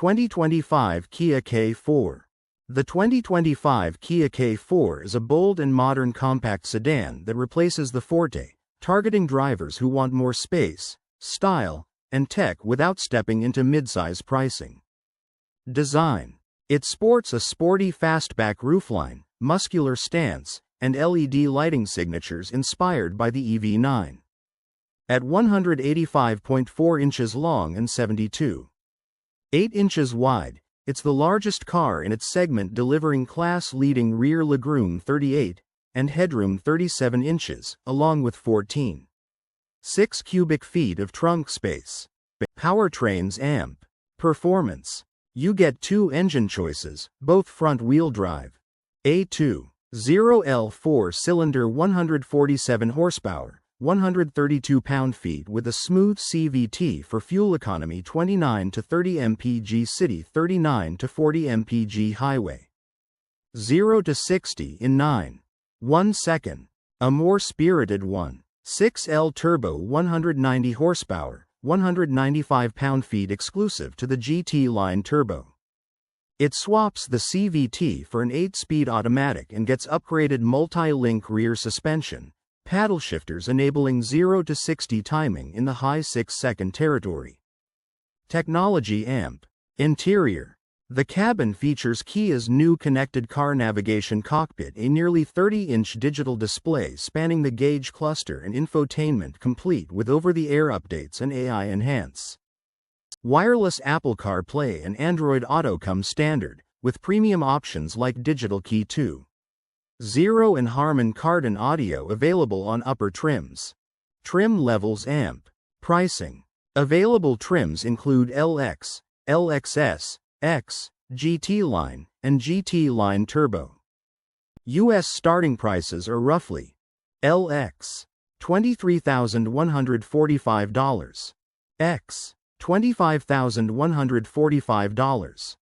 2025 Kia K4. The 2025 Kia K4 is a bold and modern compact sedan that replaces the Forte, targeting drivers who want more space, style, and tech without stepping into midsize pricing. Design. It sports a sporty fastback roofline, muscular stance, and LED lighting signatures inspired by the EV9. At 185.4 inches long and 72.8 inches wide, it's the largest car in its segment, delivering class-leading rear legroom 38 and headroom 37 inches, along with 14.6 cubic feet of trunk space. Powertrains. Amp. Performance. You get two engine choices, both front-wheel drive. A2.0L 4-cylinder 147 horsepower. 132 pound-feet with a smooth CVT for fuel economy, 29 to 30 mpg city, 39 to 40 mpg highway. 0 to 60 in 9.1 seconds. A more spirited 1.6L turbo 190 horsepower, 195 pound-feet exclusive to the GT line turbo. It swaps the CVT for an 8-speed automatic and gets upgraded multi-link rear suspension, paddle shifters enabling 0 to 60 timing in the high 6-second territory. Technology. Amp. Interior. The cabin features Kia's new connected car navigation cockpit, a nearly 30-inch digital display spanning the gauge cluster and infotainment, complete with over-the-air updates and AI enhance. Wireless Apple CarPlay and Android Auto come standard, with premium options like Digital Key 2.0 and Harman Kardon audio available on upper trims. Trim levels. Amp. Pricing. Available trims include LX, LXS, X, GT Line, and GT Line Turbo. U.S. starting prices are roughly: LX, $23,145, X, $25,145,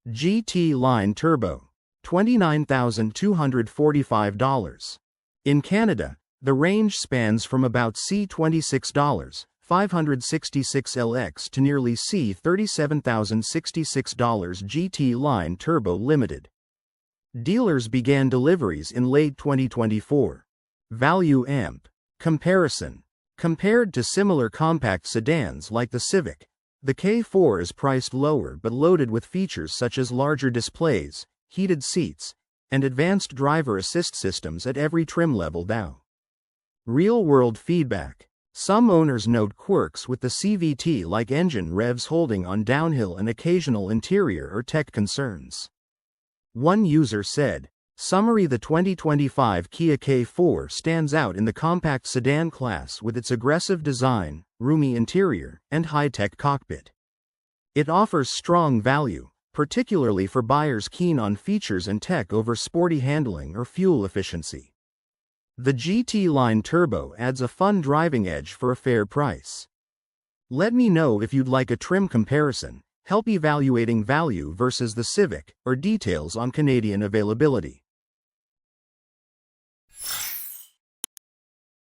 GT Line Turbo, $29,245. In Canada, the range spans from about $26,566 LX to nearly $37,066 GT Line Turbo Limited. Dealers began deliveries in late 2024. Value. Amp. Comparison. Compared to similar compact sedans like the Civic, the K4 is priced lower but loaded with features such as larger displays, heated seats, and advanced driver assist systems at every trim level. Real-world feedback. Some owners note quirks with the CVT, like engine revs holding on downhill and occasional interior or tech concerns. One user said, "Summary: the 2025 Kia K4 stands out in the compact sedan class with its aggressive design, roomy interior, and high-tech cockpit. It offers strong value, particularly for buyers keen on features and tech over sporty handling or fuel efficiency. The GT Line Turbo adds a fun driving edge for a fair price." Let me know if you'd like a trim comparison, help evaluating value versus the Civic, or details on Canadian availability.